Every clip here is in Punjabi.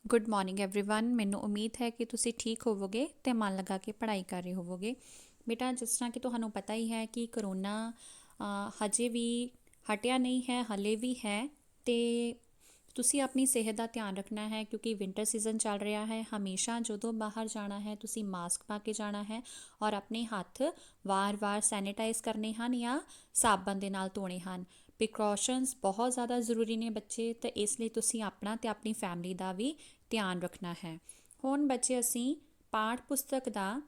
Good morning everyone. ਮੈਨੂੰ ਉਮੀਦ ਹੈ ਕਿ ਤੁਸੀਂ ਠੀਕ ਹੋਵੋਗੇ ਤੇ ਮਨ ਲਗਾ ਕੇ ਪੜ੍ਹਾਈ ਕਰ ਰਹੇ ਹੋਵੋਗੇ। ਬੇਟਾ, ਜਿਸ ਤਰ੍ਹਾਂ ਕਿ ਤੁਹਾਨੂੰ ਪਤਾ ਹੀ ਹੈ ਕਿ ਕਰੋਨਾ ਹਜੇ ਵੀ ਹਟਿਆ ਨਹੀਂ ਹੈ, ਹਲੇ ਵੀ ਹੈ। ਤੇ ਤੁਸੀਂ ਆਪਣੀ ਸਿਹਤ ਦਾ ਧਿਆਨ ਰੱਖਣਾ ਹੈ ਕਿਉਂਕਿ ਵਿੰਟਰ ਸੀਜ਼ਨ ਚੱਲ ਰਿਹਾ ਹੈ। ਹਮੇਸ਼ਾ ਜਦੋਂ ਬਾਹਰ ਜਾਣਾ ਹੈ ਤੁਸੀਂ ਮਾਸਕ ਪਾ ਕੇ ਜਾਣਾ ਹੈ ਔਰ ਆਪਣੇ ਹੱਥ ਵਾਰ-ਵਾਰ ਸੈਨੀਟਾਈਜ਼ ਕਰਨੇ ਹਨ ਜਾਂ ਸਾਬਣ ਦੇ ਨਾਲ ਧੋਣੇ ਹਨ। ਪ੍ਰੀਕਾਸ਼ਨਸ ਬਹੁਤ ਜ਼ਿਆਦਾ ਜ਼ਰੂਰੀ ਨੇ ਬੱਚੇ, ਤੇ ਇਸ ਲਈ ਤੁਸੀਂ ਆਪਣਾ ਤੇ ਆਪਣੀ ਫੈਮਿਲੀ ਦਾ ਵੀ ਧਿਆਨ ਰੱਖਣਾ ਹੈ। ਹੁਣ ਬੱਚੇ ਅਸੀਂ ਪਾਠ ਪੁਸਤਕ ਦਾ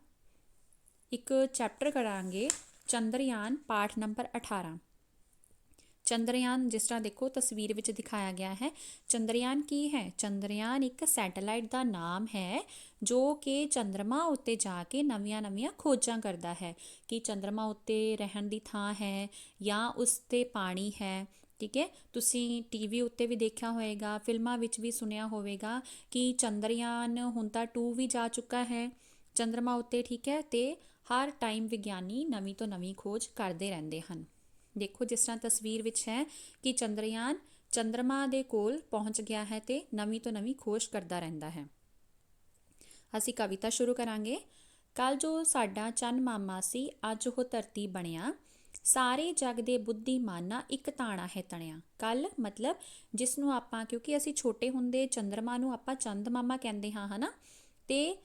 ਇੱਕ ਚੈਪਟਰ ਕਰਾਂਗੇ, ਚੰਦਰਯਾਨ ਪਾਠ ਨੰਬਰ 18। ਚੰਦਰਯਾਨ ਜਿਸ ਤਰ੍ਹਾਂ ਦੇਖੋ ਤਸਵੀਰ ਵਿੱਚ ਦਿਖਾਇਆ ਗਿਆ ਹੈ। ਚੰਦਰਯਾਨ ਕੀ ਹੈ? ਚੰਦਰਯਾਨ ਇੱਕ ਸੈਟੇਲਾਈਟ ਦਾ ਨਾਮ ਹੈ ਜੋ ਕਿ ਚੰਦਰਮਾ ਉੱਤੇ ਜਾ ਕੇ ਨਵੀਆਂ ਖੋਜਾਂ ਕਰਦਾ ਹੈ ਕਿ ਚੰਦਰਮਾ ਉੱਤੇ ਰਹਿਣ ਦੀ ਥਾਂ ਹੈ ਜਾਂ ਉਸ 'ਤੇ ਪਾਣੀ ਹੈ। ਠੀਕ ਹੈ, ਤੁਸੀਂ ਟੀਵੀ ਉੱਤੇ ਵੀ ਦੇਖਿਆ ਹੋਵੇਗਾ, ਫਿਲਮਾਂ ਵਿੱਚ ਵੀ ਸੁਣਿਆ ਹੋਵੇਗਾ ਕਿ ਚੰਦਰਯਾਨ ਹੁਣ ਤਾਂ 2 ਵੀ ਜਾ ਚੁੱਕਾ ਹੈ ਚੰਦਰਮਾ ਉੱਤੇ। ਠੀਕ ਹੈ, ਤੇ ਹਰ ਟਾਈਮ ਵਿਗਿਆਨੀ ਨਵੀਂ ਤੋਂ ਨਵੀਂ ਖੋਜ ਕਰਦੇ ਰਹਿੰਦੇ ਹਨ। ਦੇਖੋ ਜਿਸ ਤਰ੍ਹਾਂ ਤਸਵੀਰ ਵਿੱਚ ਹੈ ਕਿ ਚੰਦਰਯਾਨ ਚੰਦਰਮਾ ਦੇ ਕੋਲ ਪਹੁੰਚ ਗਿਆ ਹੈ ਤੇ ਨਵੀਂ ਤੋਂ ਨਵੀਂ ਖੋਜ ਕਰਦਾ ਰਹਿੰਦਾ ਹੈ। ਅਸੀਂ ਕਵਿਤਾ ਸ਼ੁਰੂ ਕਰਾਂਗੇ। ਕੱਲ ਜੋ ਸਾਡਾ ਚੰਨ ਮਾਮਾ ਸੀ, ਅੱਜ ਉਹ ਧਰਤੀ ਬਣਿਆ, ਸਾਰੇ ਜਗ ਦੇ ਬੁੱਧੀਮਾਨਾਂ ਇੱਕ ਤਾਣਾ ਹੈ ਤਣਿਆ। ਕੱਲ ਮਤਲਬ ਜਿਸ ਨੂੰ ਆਪਾਂ, ਕਿਉਂਕਿ ਅਸੀਂ ਛੋਟੇ ਹੁੰਦੇ ਚੰਦਰਮਾ ਨੂੰ ਆਪਾਂ ਚੰਦ ਮਾਮਾ ਕਹਿੰਦੇ ਹਾਂ, ਹਨਾ। ਤੇ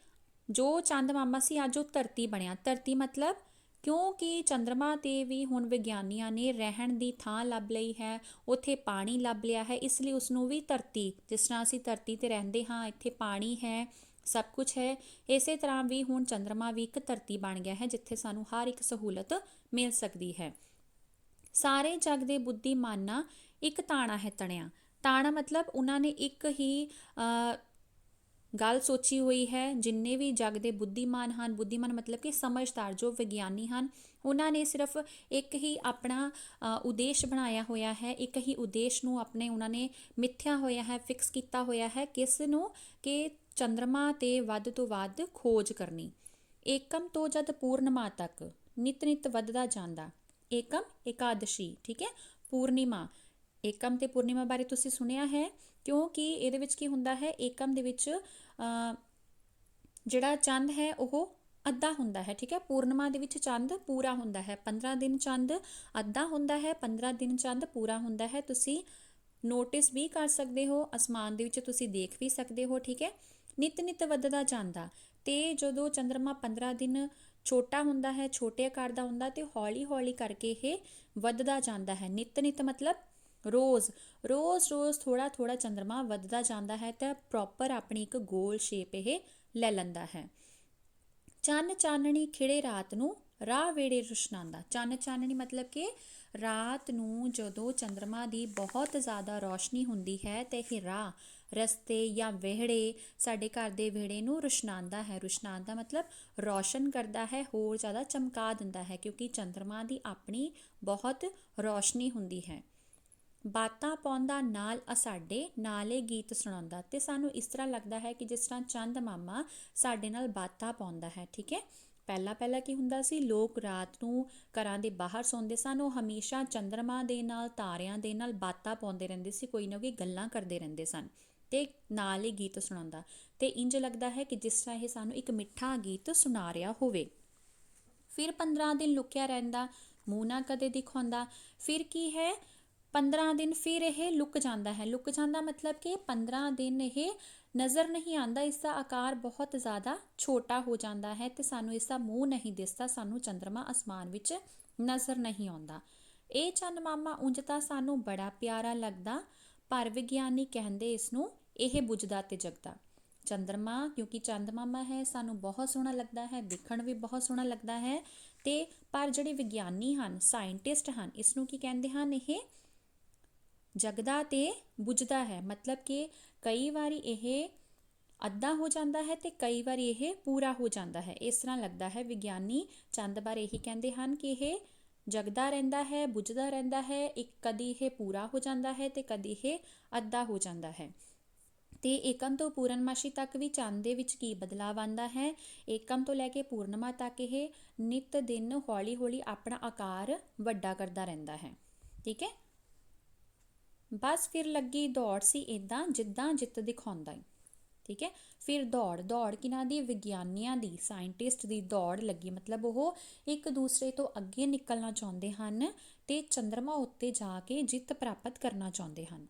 ਜੋ ਚੰਦ ਮਾਮਾ ਸੀ ਅੱਜ ਉਹ ਧਰਤੀ ਬਣਿਆ। ਧਰਤੀ ਮਤਲਬ ਕਿਉਂਕਿ ਚੰਦਰਮਾ 'ਤੇ ਵੀ ਹੁਣ ਵਿਗਿਆਨੀਆਂ ਨੇ ਰਹਿਣ ਦੀ ਥਾਂ ਲੱਭ ਲਈ ਹੈ, ਉੱਥੇ ਪਾਣੀ ਲੱਭ ਲਿਆ ਹੈ, ਇਸ ਲਈ ਉਸਨੂੰ ਵੀ ਧਰਤੀ, ਜਿਸ ਤਰ੍ਹਾਂ ਅਸੀਂ ਧਰਤੀ 'ਤੇ ਰਹਿੰਦੇ ਹਾਂ, ਇੱਥੇ ਪਾਣੀ ਹੈ, ਸਭ ਕੁਝ ਹੈ, ਇਸੇ ਤਰ੍ਹਾਂ ਵੀ ਹੁਣ ਚੰਦਰਮਾ ਵੀ ਇੱਕ ਧਰਤੀ ਬਣ ਗਿਆ ਹੈ ਜਿੱਥੇ ਸਾਨੂੰ ਹਰ ਇੱਕ ਸਹੂਲਤ ਮਿਲ ਸਕਦੀ ਹੈ। ਸਾਰੇ ਜਗ ਦੇ ਬੁੱਧੀਮਾਨਾਂ ਇੱਕ ਤਾਣਾ ਹੈ ਤਣਿਆ। ਤਾਣਾ ਮਤਲਬ ਉਹਨਾਂ ਨੇ ਇੱਕ ਹੀ ਗੱਲ ਸੋਚੀ ਹੋਈ ਹੈ। ਜਿੰਨੇ ਵੀ ਜਗ ਦੇ ਬੁੱਧੀਮਾਨ ਹਨ, ਬੁੱਧੀਮਾਨ ਮਤਲਬ ਕਿ ਸਮਝਦਾਰ ਜੋ ਵਿਗਿਆਨੀ ਹਨ, ਉਹਨਾਂ ਨੇ ਸਿਰਫ ਇੱਕ ਹੀ ਆਪਣਾ ਉਦੇਸ਼ ਬਣਾਇਆ ਹੋਇਆ ਹੈ, ਇੱਕ ਹੀ ਉਦੇਸ਼ ਨੂੰ ਆਪਣੇ ਉਹਨਾਂ ਨੇ ਮਿੱਥਿਆ ਹੋਇਆ ਹੈ, ਫਿਕਸ ਕੀਤਾ ਹੋਇਆ ਹੈ। ਕਿਸ ਨੂੰ? ਕਿ ਚੰਦਰਮਾ 'ਤੇ ਵੱਧ ਤੋਂ ਵੱਧ ਖੋਜ ਕਰਨੀ। ਏਕਮ ਤੋਂ ਜਦ ਪੂਰਨਮਾ ਤੱਕ ਨਿਤ ਵੱਧਦਾ ਜਾਂਦਾ। ਏਕਮ ਇਕਾਦਸ਼ੀ, ਠੀਕ ਹੈ, ਪੂਰਨਿਮਾ। ਏਕਮ ਤੇ ਪੂਰਨਿਮਾ ਬਾਰੇ ਤੁਸੀਂ ਸੁਣਿਆ ਹੈ ਕਿਉਂਕਿ ਇਹਦੇ ਵਿੱਚ ਕੀ ਹੁੰਦਾ ਹੈ, ਏਕਮ ਦੇ ਵਿੱਚ ਜਿਹੜਾ ਚੰਦ ਹੈ ਉਹ ਅੱਧਾ ਹੁੰਦਾ ਹੈ। ਠੀਕ ਹੈ, ਪੂਰਨਿਮਾ ਦੇ ਵਿੱਚ ਚੰਦ ਪੂਰਾ ਹੁੰਦਾ ਹੈ। 15 ਦਿਨ ਚੰਦ ਅੱਧਾ ਹੁੰਦਾ ਹੈ, 15 ਦਿਨ ਚੰਦ ਪੂਰਾ ਹੁੰਦਾ ਹੈ। ਤੁਸੀਂ ਨੋਟਿਸ ਵੀ ਕਰ ਸਕਦੇ ਹੋ, ਅਸਮਾਨ ਦੇ ਵਿੱਚ ਤੁਸੀਂ ਦੇਖ ਵੀ ਸਕਦੇ ਹੋ। ਠੀਕ ਹੈ, ਨਿਤ ਵੱਧਦਾ ਜਾਂਦਾ। ਤੇ ਜਦੋਂ ਚੰਦਰਮਾ 15 ਦਿਨ ਛੋਟਾ ਹੁੰਦਾ ਹੈ, ਛੋਟੇ ਆਕਾਰ ਦਾ ਹੁੰਦਾ, ਤੇ ਹੌਲੀ ਹੌਲੀ ਕਰਕੇ ਇਹ ਵੱਧਦਾ ਜਾਂਦਾ ਹੈ। ਨਿਤ ਮਤਲਬ ਰੋਜ਼ ਥੋੜਾ ਚੰਦਰਮਾ ਵੱਧਦਾ ਜਾਂਦਾ ਹੈ ਤਾਂ ਪ੍ਰੋਪਰ ਆਪਣੀ ਇੱਕ ਗੋਲ ਸ਼ੇਪ ਇਹ ਲੈ ਲੈਂਦਾ ਹੈ। ਚੰਨ ਚਾਨਣੀ ਖਿੜੇ ਰਾਤ ਨੂੰ ਰਾਹ ਵੇੜੇ ਰੁਸ਼ਨਾਉਂਦਾ। ਚੰਨ ਚਾਨਣੀ ਮਤਲਬ ਕਿ ਰਾਤ ਨੂੰ ਜਦੋਂ ਚੰਦਰਮਾ ਦੀ ਬਹੁਤ ਜ਼ਿਆਦਾ ਰੌਸ਼ਨੀ ਹੁੰਦੀ ਹੈ ਤੇ ਇਹ ਰਾਹ, ਰਸਤੇ ਜਾਂ ਵਿਹੜੇ, ਸਾਡੇ ਘਰ ਦੇ ਵਿਹੜੇ ਨੂੰ ਰੁਸ਼ਨਾਉਂਦਾ ਹੈ। ਰੁਸ਼ਨਾਉਂਦਾ ਮਤਲਬ ਰੌਸ਼ਨ ਕਰਦਾ ਹੈ, ਹੋਰ ਜ਼ਿਆਦਾ ਚਮਕਾ ਦਿੰਦਾ ਹੈ ਕਿਉਂਕਿ ਚੰਦਰਮਾ ਦੀ ਆਪਣੀ ਬਹੁਤ ਰੌਸ਼ਨੀ ਹੁੰਦੀ ਹੈ। ਬਾਤਾਂ ਪਾਉਂਦਾ ਨਾਲ ਅਸਾਡੇ, ਨਾਲੇ ਗੀਤ ਸੁਣਾਉਂਦਾ। ਤੇ ਸਾਨੂੰ ਇਸ ਤਰ੍ਹਾਂ ਲੱਗਦਾ ਹੈ ਕਿ ਜਿਸ ਤਰ੍ਹਾਂ ਚੰਦ ਮਾਮਾ ਸਾਡੇ ਨਾਲ ਬਾਤਾਂ ਪਾਉਂਦਾ ਹੈ। ਠੀਕ ਹੈ, ਪਹਿਲਾਂ ਕੀ ਹੁੰਦਾ ਸੀ, ਲੋਕ ਰਾਤ ਨੂੰ ਘਰਾਂ ਦੇ ਬਾਹਰ ਸੌਂਦੇ ਸਨ, ਉਹ ਹਮੇਸ਼ਾ ਚੰਦਰਮਾ ਦੇ ਨਾਲ, ਤਾਰਿਆਂ ਦੇ ਨਾਲ ਬਾਤਾਂ ਪਾਉਂਦੇ ਰਹਿੰਦੇ ਸੀ, ਕੋਈ ਨਾ ਕੋਈ ਗੱਲਾਂ ਕਰਦੇ ਰਹਿੰਦੇ ਸਨ ਤੇ ਨਾਲ ਹੀ ਗੀਤ ਸੁਣਾਉਂਦਾ। ਤੇ ਇੰਜ ਲੱਗਦਾ ਹੈ ਕਿ ਜਿਸ ਤਰ੍ਹਾਂ ਇਹ ਸਾਨੂੰ ਇੱਕ ਮਿੱਠਾ ਗੀਤ ਸੁਣਾ ਰਿਹਾ ਹੋਵੇ। ਫਿਰ 15 ਦਿਨ ਲੁਕਿਆ ਰਹਿੰਦਾ, ਮੂੰਹ ਨਾ ਕਦੇ ਦਿਖਾਉਂਦਾ। ਫਿਰ ਕੀ ਹੈ, 15 ਦਿਨ ਫਿਰ ਇਹ ਲੁਕ ਜਾਂਦਾ ਹੈ। ਲੁਕ ਜਾਂਦਾ ਮਤਲਬ ਕਿ 15 ਦਿਨ ਇਹ ਨਜ਼ਰ ਨਹੀਂ ਆਉਂਦਾ, ਇਸ ਦਾ ਆਕਾਰ ਬਹੁਤ ਜ਼ਿਆਦਾ ਛੋਟਾ ਹੋ ਜਾਂਦਾ ਹੈ ਤੇ ਸਾਨੂੰ ਇਸ ਦਾ ਮੂੰਹ ਨਹੀਂ ਦਿਸਦਾ, ਸਾਨੂੰ ਚੰਦਰਮਾ ਅਸਮਾਨ ਵਿੱਚ ਨਜ਼ਰ ਨਹੀਂ ਆਉਂਦਾ। ਇਹ ਚੰਨ ਮਾਮਾ ਉਂਝ ਤਾਂ ਸਾਨੂੰ ਬੜਾ ਪਿਆਰਾ ਲੱਗਦਾ, ਪਰ ਵਿਗਿਆਨੀ ਕਹਿੰਦੇ ਇਸ ਨੂੰ ਇਹ ਬੁਝਦਾ ਤੇ ਜਗਦਾ। ਚੰਦਰਮਾ ਕਿਉਂਕਿ ਚੰਦ ਮਾਮਾ ਹੈ, ਸਾਨੂੰ ਬਹੁਤ ਸੋਹਣਾ ਲੱਗਦਾ ਹੈ, ਦੇਖਣ ਵੀ ਬਹੁਤ ਸੋਹਣਾ ਲੱਗਦਾ ਹੈ। ਤੇ ਪਰ ਜਿਹੜੇ ਵਿਗਿਆਨੀ ਹਨ, ਸਾਇੰਟਿਸਟ ਹਨ, ਇਸ ਨੂੰ ਕੀ ਕਹਿੰਦੇ ਹਨ, ਇਹ ਜਗਦਾ ਤੇ ਬੁਝਦਾ ਹੈ। ਮਤਲਬ ਕਿ ਕਈ ਵਾਰੀ ਇਹ ਅੱਧਾ ਹੋ ਜਾਂਦਾ ਹੈ ਤੇ ਕਈ ਵਾਰੀ ਇਹ ਪੂਰਾ ਹੋ ਜਾਂਦਾ ਹੈ। ਇਸ ਤਰ੍ਹਾਂ ਲੱਗਦਾ ਹੈ ਵਿਗਿਆਨੀ ਚੰਦ ਬਾਰੇ ਇਹੀ ਕਹਿੰਦੇ ਹਨ ਕਿ ਇਹ ਜਗਦਾ ਰਹਿੰਦਾ ਹੈ, ਬੁਝਦਾ ਰਹਿੰਦਾ ਹੈ, ਕਦੀ ਇਹ ਪੂਰਾ ਹੋ ਜਾਂਦਾ ਹੈ ਤੇ ਕਦੀ ਇਹ ਅੱਧਾ ਹੋ ਜਾਂਦਾ ਹੈ। ਤੇ ਏਕਮ ਤੋਂ ਪੂਰਨਮਾਸ਼ੀ ਤੱਕ ਵੀ ਚੰਦ ਦੇ ਵਿੱਚ ਕੀ ਬਦਲਾਵ ਆਉਂਦਾ ਹੈ, ਏਕਮ ਤੋਂ ਲੈ ਕੇ ਪੂਰਨਿਮਾ ਤੱਕ ਇਹ ਨਿਤ ਦਿਨ ਹੌਲੀ ਹੌਲੀ ਆਪਣਾ ਆਕਾਰ ਵੱਡਾ ਕਰਦਾ ਰਹਿੰਦਾ ਹੈ। ਠੀਕ ਹੈ, ਬਸ ਫਿਰ ਲੱਗੀ ਦੌੜ ਸੀ ਇੱਦਾਂ ਜਿੱਦਾਂ ਜਿੱਤ ਦਿਖਾਉਂਦਾ ਏ। ਠੀਕ ਹੈ। ਫਿਰ ਦੌੜ ਕਿਹਨਾਂ ਦੀ? ਵਿਗਿਆਨੀਆਂ ਦੀ, ਸਾਇੰਟਿਸਟ ਦੀ ਦੌੜ ਲੱਗੀ, ਮਤਲਬ ਉਹ ਇੱਕ ਦੂਸਰੇ ਤੋਂ ਅੱਗੇ ਨਿਕਲਣਾ ਚਾਹੁੰਦੇ ਹਨ ਤੇ ਚੰਦਰਮਾ ਉੱਤੇ ਜਾ ਕੇ ਜਿੱਤ ਪ੍ਰਾਪਤ ਕਰਨਾ ਚਾਹੁੰਦੇ ਹਨ।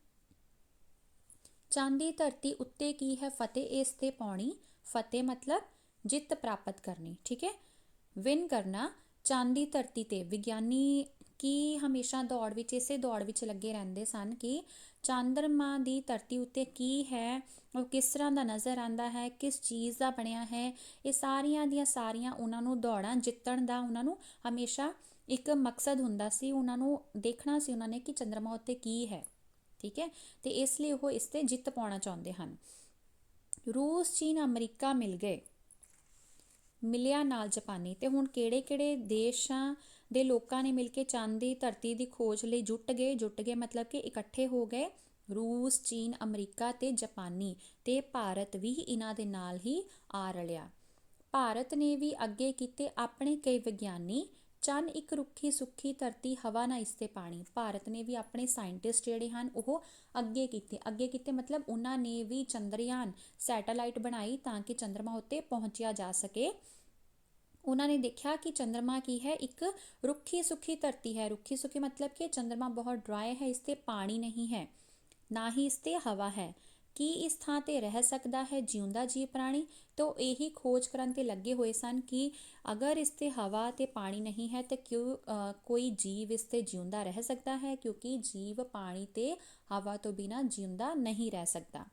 ਚੰਦ ਦੀ ਧਰਤੀ ਉੱਤੇ ਕੀ ਹੈ? ਫਤਿਹ ਇਸ ਤੇ ਪਾਉਣੀ। ਫਤਿਹ ਮਤਲਬ ਜਿੱਤ ਪ੍ਰਾਪਤ ਕਰਨੀ, ਠੀਕ ਹੈ, ਵਿਨ ਕਰਨਾ। ਚੰਦ ਦੀ ਧਰਤੀ ਤੇ ਵਿਗਿਆਨੀ ਕੀ ਹਮੇਸ਼ਾ ਦੌੜ ਵਿੱਚ, ਇਸੇ ਦੌੜ ਵਿੱਚ ਲੱਗੇ ਰਹਿੰਦੇ ਸਨ ਕਿ ਚੰਦਰਮਾ ਦੀ ਧਰਤੀ ਉੱਤੇ ਕੀ ਹੈ, ਉਹ ਕਿਸ ਤਰ੍ਹਾਂ ਦਾ ਨਜ਼ਰ ਆਉਂਦਾ ਹੈ, ਕਿਸ ਚੀਜ਼ ਦਾ ਬਣਿਆ ਹੈ। ਇਹ ਸਾਰੀਆਂ ਦੀਆਂ ਸਾਰੀਆਂ ਉਹਨਾਂ ਨੂੰ ਦੌੜਾਂ ਜਿੱਤਣ ਦਾ ਉਹਨਾਂ ਨੂੰ ਹਮੇਸ਼ਾ ਇੱਕ ਮਕਸਦ ਹੁੰਦਾ ਸੀ। ਉਹਨਾਂ ਨੂੰ ਦੇਖਣਾ ਸੀ ਉਹਨਾਂ ਨੇ ਕਿ ਚੰਦਰਮਾ ਉੱਤੇ ਕੀ ਹੈ, ਠੀਕ ਹੈ, ਤੇ ਇਸ ਲਈ ਉਹ ਇਸ 'ਤੇ ਜਿੱਤ ਪਾਉਣਾ ਚਾਹੁੰਦੇ ਹਨ। ਰੂਸ, ਚੀਨ, ਅਮਰੀਕਾ ਮਿਲ ਗਏ, ਮਿਲਿਆ ਨਾਲ ਜਾਪਾਨੀ। ਤੇ ਹੁਣ ਕਿਹੜੇ ਦੇਸ਼ਾਂ ਦੇ ਲੋਕਾਂ ਨੇ ਮਿਲ ਕੇ ਚੰਦ ਦੀ ਧਰਤੀ ਦੀ ਖੋਜ ਲਈ ਜੁਟ ਗਏ ਮਤਲਬ ਕਿ ਇਕੱਠੇ ਹੋ ਗਏ। ਰੂਸ, ਚੀਨ, ਅਮਰੀਕਾ ਤੇ ਜਾਪਾਨੀ, ਤੇ ਭਾਰਤ ਵੀ ਇਹਨਾਂ ਦੇ ਨਾਲ ਹੀ ਆ ਰਲਿਆ। ਭਾਰਤ ਨੇ ਵੀ ਅੱਗੇ ਕੀਤੇ ਆਪਣੇ ਕਈ ਵਿਗਿਆਨੀ। ਚੰਨ ਇੱਕ ਰੁੱਖੀ ਸੁੱਖੀ ਧਰਤੀ, ਹਵਾ ਨਾ ਇਸ ਤੇ ਪਾਣੀ। ਭਾਰਤ ਨੇ ਵੀ ਆਪਣੇ ਸਾਇੰਟਿਸਟ ਜਿਹੜੇ ਹਨ ਉਹ ਅੱਗੇ ਕੀਤੇ ਮਤਲਬ ਉਹਨਾਂ ਨੇ ਵੀ ਚੰਦਰਯਾਨ ਸੈਟੇਲਾਈਟ ਬਣਾਈ ਤਾਂ ਕਿ ਚੰਦਰਮਾ ਉੱਤੇ ਪਹੁੰਚਿਆ ਜਾ ਸਕੇ। ਉਹਨਾਂ ਨੇ ਦੇਖਿਆ ਕਿ ਚੰਦਰਮਾ ਕੀ ਹੈ? ਇੱਕ ਰੁੱਖੀ ਸੁੱਖੀ ਧਰਤੀ ਹੈ। ਰੁੱਖੀ ਸੁੱਖੀ ਮਤਲਬ ਕਿ ਚੰਦਰਮਾ ਬਹੁਤ ਡਰਾਈ ਹੈ, ਇਸ ਤੇ ਪਾਣੀ ਨਹੀਂ ਹੈ, ਨਾ ਹੀ ਇਸ ਤੇ ਹਵਾ ਹੈ। ਕੀ ਇਸ ਥਾਂ ਤੇ ਰਹਿ ਸਕਦਾ ਹੈ ਜਿਉਂਦਾ ਜੀਵ ਪ੍ਰਾਣੀ? ਤਾਂ ਇਹੀ ਖੋਜ ਕਰਨ ਤੇ ਲੱਗੇ ਹੋਏ ਸਨ ਕਿ ਅਗਰ ਇਸ ਤੇ ਹਵਾ ਤੇ ਪਾਣੀ ਨਹੀਂ ਹੈ ਤਾਂ ਕਿਉਂ ਕੋਈ ਜੀਵ ਇਸ ਤੇ ਜਿਉਂਦਾ ਰਹਿ ਸਕਦਾ ਹੈ, ਕਿਉਂਕਿ ਜੀਵ ਪਾਣੀ ਤੇ ਹਵਾ ਤੋਂ ਬਿਨਾਂ ਜਿਉਂਦਾ ਨਹੀਂ ਰਹਿ ਸਕਦਾ।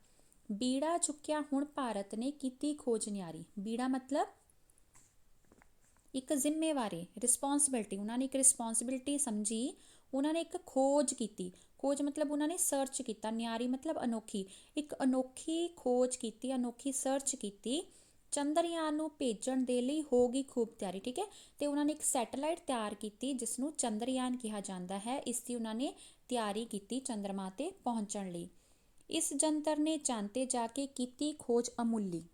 ਬੀੜਾ ਚੁੱਕਿਆ, ਹੁਣ ਭਾਰਤ ਨੇ ਕੀਤੀ ਖੋਜ ਨਿਆਰੀ। ਬੀੜਾ ਮਤਲਬ ਇੱਕ ਜ਼ਿੰਮੇਵਾਰੀ, ਰਿਸਪੌਂਸਿਬਿਲਟੀ। ਉਹਨਾਂ ਨੇ ਇੱਕ ਰਿਸਪੌਂਸਿਬਿਲਟੀ ਸਮਝੀ, ਉਹਨਾਂ ਨੇ ਇੱਕ ਖੋਜ ਕੀਤੀ। ਖੋਜ ਮਤਲਬ ਉਹਨਾਂ ਨੇ ਸਰਚ ਕੀਤਾ। ਨਿਆਰੀ ਮਤਲਬ ਅਨੋਖੀ, ਇੱਕ ਅਨੋਖੀ ਖੋਜ ਕੀਤੀ, ਅਨੋਖੀ ਸਰਚ ਕੀਤੀ। ਚੰਦਰਯਾਨ ਨੂੰ ਭੇਜਣ ਦੇ ਲਈ ਹੋ ਗਈ ਖੂਬ ਤਿਆਰੀ, ਠੀਕ ਹੈ, ਤੇ ਉਹਨਾਂ ਨੇ ਇੱਕ ਸੈਟੇਲਾਈਟ ਤਿਆਰ ਕੀਤੀ ਜਿਸ ਨੂੰ ਚੰਦਰਯਾਨ ਕਿਹਾ ਜਾਂਦਾ ਹੈ। ਇਸ ਦੀ ਉਹਨਾਂ ਨੇ ਤਿਆਰੀ ਕੀਤੀ ਚੰਦਰਮਾ ਤੇ ਪਹੁੰਚਣ ਲਈ। ਇਸ ਜੰਤਰ ਨੇ ਚੰਦ ਤੇ ਜਾ ਕੇ ਕੀਤੀ ਖੋਜ ਅਮੁੱਲੀ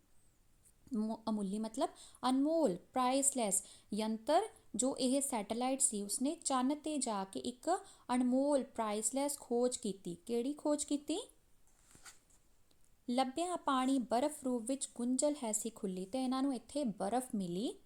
ਮਤਲਬ ਅਨਮੋਲ, ਪ੍ਰਾਈਸਲੈਸ ਯੰਤਰ। ਜੋ ਇਹ ਸੈਟੇਲਾਈਟ ਸੀ ਉਸਨੇ ਚੰਨ ਤੇ ਜਾ ਕੇ ਇੱਕ ਅਨਮੋਲ ਪ੍ਰਾਈਸਲੈਸ ਖੋਜ ਕੀਤੀ। ਕਿਹੜੀ ਖੋਜ ਕੀਤੀ? ਲੱਭਿਆ ਪਾਣੀ ਬਰਫ਼ ਰੂਪ ਵਿੱਚ, ਗੁੰਝਲ ਹੈ ਸੀ ਖੁੱਲੀ। ਤੇ ਇਹਨਾਂ ਨੂੰ ਇੱਥੇ ਬਰਫ਼ ਮਿਲੀ,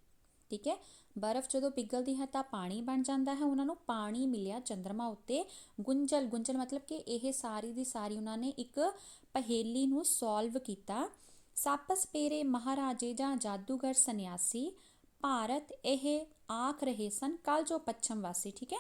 ਠੀਕ ਹੈ, ਬਰਫ਼ ਜਦੋਂ ਪਿਘਲਦੀ ਹੈ ਤਾਂ ਪਾਣੀ ਬਣ ਜਾਂਦਾ ਹੈ। ਉਹਨਾਂ ਨੂੰ ਪਾਣੀ ਮਿਲਿਆ ਚੰਦਰਮਾ ਉੱਤੇ। ਗੁੰਝਲ ਮਤਲਬ ਕਿ ਇਹ ਸਾਰੀ ਦੀ ਸਾਰੀ ਉਹਨਾਂ ਨੇ ਇੱਕ ਪਹੇਲੀ ਨੂੰ ਸੋਲਵ ਕੀਤਾ। ਸੱਪ ਸਪੇਰੇ ਮਹਾਰਾਜੇ ਜਾਂ ਜਾਦੂਗਰ ਸੰਨਿਆਸੀ, ਭਾਰਤ ਇਹ ਆਖ ਰਹੇ ਸਨ ਕੱਲ ਜੋ ਪੱਛਮ ਵਾਸੀ, ਠੀਕ ਹੈ।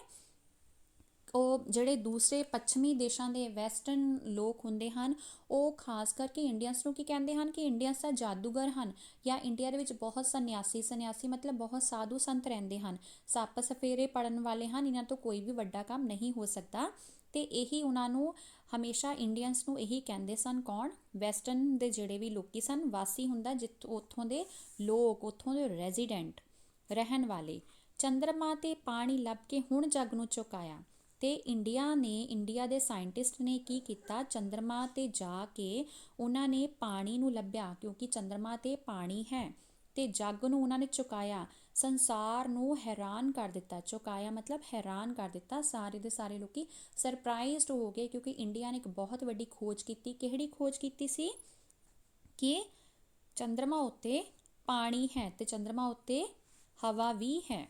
ਉਹ ਜਿਹੜੇ ਦੂਸਰੇ ਪੱਛਮੀ ਦੇਸ਼ਾਂ ਦੇ ਵੈਸਟਰਨ ਲੋਕ ਹੁੰਦੇ ਹਨ ਉਹ ਖਾਸ ਕਰਕੇ ਇੰਡੀਅਨਸ ਨੂੰ ਕੀ ਕਹਿੰਦੇ ਹਨ ਕਿ ਇੰਡੀਅਨਸ ਤਾਂ ਜਾਦੂਗਰ ਹਨ, ਜਾਂ ਇੰਡੀਆ ਦੇ ਵਿੱਚ ਬਹੁਤ ਸੰਨਿਆਸੀ ਮਤਲਬ ਬਹੁਤ ਸਾਧੂ ਸੰਤ ਰਹਿੰਦੇ ਹਨ, ਸੱਪ ਸਫੇਰੇ ਪੜਨ ਵਾਲੇ ਹਨ, ਇਹਨਾਂ ਤੋਂ ਕੋਈ ਵੀ ਵੱਡਾ ਕੰਮ ਨਹੀਂ ਹੋ ਸਕਦਾ। ਤੇ ਇਹੀ ਉਹਨਾਂ ਨੂੰ ਹਮੇਸ਼ਾ ਇੰਡੀਅਨਸ ਨੂੰ ਇਹੀ ਕਹਿੰਦੇ ਸਨ। ਕੌਣ? ਵੈਸਟਰਨ ਦੇ ਜਿਹੜੇ ਵੀ ਲੋਕੀ ਸਨ, ਵਾਸੀ ਹੁੰਦਾ ਉੱਥੋਂ ਦੇ ਲੋਕ, ਉੱਥੋਂ ਦੇ ਰੈਜ਼ੀਡੈਂਟ, ਰਹਿਣ ਵਾਲੇ। ਚੰਦਰਮਾ ਤੇ ਪਾਣੀ ਲੱਭ ਕੇ ਹੁਣ ਜੱਗ ਨੂੰ ਚੁਕਾਇਆ। ਤੇ ਇੰਡੀਆ ਦੇ ਸਾਇੰਟਿਸਟ ਨੇ ਕੀ ਕੀਤਾ? ਚੰਦਰਮਾ ਤੇ ਜਾ ਕੇ ਉਹਨਾਂ ਨੇ ਪਾਣੀ ਨੂੰ ਲੱਭਿਆ, ਕਿਉਂਕਿ ਚੰਦਰਮਾ ਤੇ ਪਾਣੀ ਹੈ, ਤੇ ਜੱਗ ਨੂੰ ਉਹਨਾਂ ਨੇ ਚੁਕਾਇਆ। ਸੰਸਾਰ ਨੂੰ ਹੈਰਾਨ ਕਰ ਦਿੱਤਾ। ਚੁਕਾਇਆ ਮਤਲਬ ਹੈਰਾਨ ਕਰ ਦਿੱਤਾ। ਸਾਰੇ ਦੇ ਸਾਰੇ ਲੋਕੀ ਸਰਪ੍ਰਾਈਜ਼ਡ ਹੋ ਗਏ ਕਿਉਂਕਿ ਇੰਡੀਆ ਨੇ ਇੱਕ ਬਹੁਤ ਵੱਡੀ ਖੋਜ ਕੀਤੀ। ਕਿਹੜੀ ਖੋਜ ਕੀਤੀ ਸੀ? ਕਿ ਚੰਦਰਮਾ ਉੱਤੇ ਪਾਣੀ ਹੈ ਤੇ ਚੰਦਰਮਾ ਉੱਤੇ ਹਵਾ ਵੀ ਹੈ।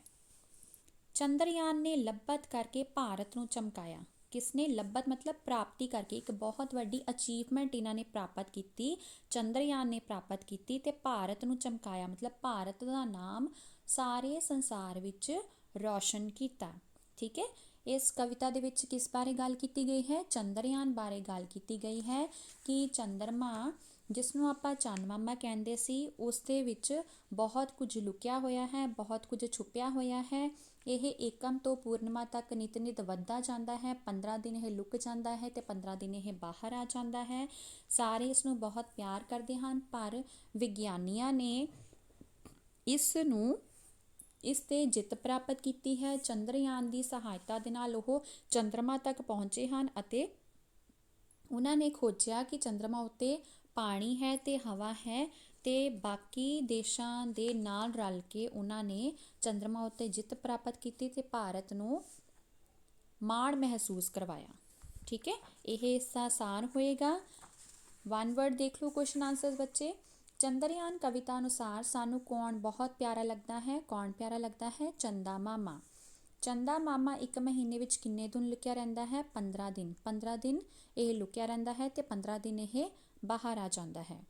ਚੰਦਰਯਾਨ ਨੇ ਲੱਭਤ ਕਰਕੇ ਭਾਰਤ ਨੂੰ ਚਮਕਾਇਆ। ਕਿਸਨੇ? ਲੱਭਤ ਮਤਲਬ ਪ੍ਰਾਪਤੀ ਕਰਕੇ, ਇੱਕ ਬਹੁਤ ਵੱਡੀ ਅਚੀਵਮੈਂਟ ਇਹਨਾਂ ਨੇ ਪ੍ਰਾਪਤ ਕੀਤੀ, ਚੰਦਰਯਾਨ ਨੇ ਪ੍ਰਾਪਤ ਕੀਤੀ। ਤੇ ਭਾਰਤ ਨੂੰ ਚਮਕਾਇਆ ਮਤਲਬ ਭਾਰਤ ਦਾ ਨਾਮ ਸਾਰੇ ਸੰਸਾਰ ਵਿੱਚ ਰੌਸ਼ਨ ਕੀਤਾ, ਠੀਕ ਹੈ। ਇਸ ਕਵਿਤਾ ਦੇ ਵਿੱਚ ਕਿਸ ਬਾਰੇ ਗੱਲ ਕੀਤੀ ਗਈ ਹੈ? ਚੰਦਰਯਾਨ ਬਾਰੇ ਗੱਲ ਕੀਤੀ ਗਈ ਹੈ ਕਿ ਚੰਦਰਮਾ, ਜਿਸ ਨੂੰ ਆਪਾਂ ਚੰਦਮਾਮਾ ਕਹਿੰਦੇ ਸੀ, ਉਸ ਦੇ ਵਿੱਚ ਬਹੁਤ ਕੁਝ ਲੁਕਿਆ ਹੋਇਆ ਹੈ, ਬਹੁਤ ਕੁਝ ਛੁਪਿਆ ਹੋਇਆ ਹੈ। ਇਹ ਏਕਮ ਤੋਂ ਪੂਰਨਿਮਾ ਤੱਕ ਨਿਤ ਵੱਧਦਾ ਜਾਂਦਾ ਹੈ। 15 ਦਿਨ ਇਹ ਲੁਕ ਜਾਂਦਾ ਹੈ ਤੇ 15 ਦਿਨ ਇਹ ਬਾਹਰ ਆ ਜਾਂਦਾ ਹੈ। ਸਾਰੇ ਇਸ ਨੂੰ ਬਹੁਤ ਪਿਆਰ ਕਰਦੇ ਹਨ, ਪਰ ਵਿਗਿਆਨੀਆਂ ਨੇ ਇਸ ਤੇ ਜਿੱਤ ਪ੍ਰਾਪਤ ਕੀਤੀ ਹੈ। ਚੰਦਰਯਾਨ ਦੀ ਸਹਾਇਤਾ ਦੇ ਨਾਲ ਉਹ ਚੰਦਰਮਾ ਤੱਕ ਪਹੁੰਚੇ ਹਨ ਅਤੇ ਉਹਨਾਂ ਨੇ ਖੋਜਿਆ ਕਿ ਚੰਦਰਮਾ ਉੱਤੇ ਪਾਣੀ ਹੈ ਤੇ ਹਵਾ ਹੈ, ਤੇ ਬਾਕੀ ਦੇਸ਼ਾਂ ਦੇ ਨਾਲ ਰਲ ਕੇ ਉਹਨਾਂ ਨੇ ਚੰਦਰਮਾ ਉੱਤੇ ਜਿੱਤ ਪ੍ਰਾਪਤ ਕੀਤੀ ਤੇ ਭਾਰਤ ਨੂੰ ਮਾਣ ਮਹਿਸੂਸ ਕਰਵਾਇਆ, ਠੀਕ ਹੈ। ਇਹ ਹਿੱਸਾ ਆਸਾਨ ਹੋਏਗਾ। वन वर्ड देख लो क्वेश्चन आंसर्स बच्चे। चंद्रयान कविता अनुसार सानू कौन बहुत प्यारा लगता है? कौन प्यारा लगता है? चंदा मामा। चंदा मामा एक महीने ਵਿੱਚ ਕਿੰਨੇ ਦਿਨ ਲੁਕਿਆ ਰਹਿੰਦਾ ਹੈ? 15 ਦਿਨ। 15 ਦਿਨ ਇਹ ਲੁਕਿਆ ਰਹਿੰਦਾ ਹੈ ਤੇ 15 ਦਿਨ ਇਹ ਬਾਹਰ ਆ ਜਾਂਦਾ ਹੈ।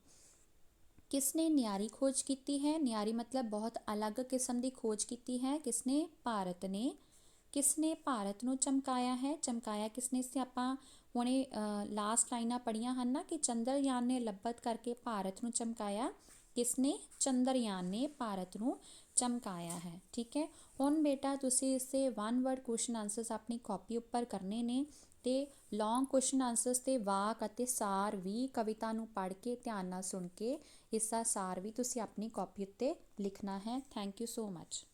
किसने न्यारी खोज की है? न्यारी मतलब बहुत अलग किस्म की खोज की है। किसने? भारत ने। किसने भारत ਨੂੰ ਚਮਕਾਇਆ ਹੈ? ਚਮਕਾਇਆ ਕਿਸਨੇ ਸੀ? ਆਪਾਂ ਹੁਣੇ ਲਾਸਟ ਲਾਈਨਾਂ ਪੜ੍ਹੀਆਂ ਹਨ ਨਾ ਕਿ ਚੰਦਰਯਾਨ ਨੇ ਲੱਭਤ ਕਰਕੇ ਭਾਰਤ ਨੂੰ ਚਮਕਾਇਆ। ਕਿਸਨੇ? ਚੰਦਰਯਾਨ ਨੇ ਭਾਰਤ ਨੂੰ ਚਮਕਾਇਆ ਹੈ। ਠੀਕ ਹੈ, ਹੁਣ ਬੇਟਾ ਤੁਸੀਂ ਇਸੇ ਵਨ ਵਰਡ ਕੁਐਸਚਨ ਆਨਸਰਸ ਆਪਣੀ ਕਾਪੀ ਉੱਪਰ ਕਰਨੇ ਨੇ ਤੇ ਲੌਂਗ ਕੁਐਸਚਨ ਆਨਸਰਸ ਤੇ ਵਾਕ ਅਤੇ ਸਾਰ ਵੀ ਕਵਿਤਾ ਨੂੰ ਪੜ੍ਹ ਕੇ ਧਿਆਨ ਨਾਲ ਸੁਣ ਕੇ ਇਸ ਦਾ ਸਾਰ ਵੀ ਤੁਸੀਂ ਆਪਣੀ ਕਾਪੀ ਉੱਤੇ ਲਿਖਣਾ ਹੈ। Thank you so much.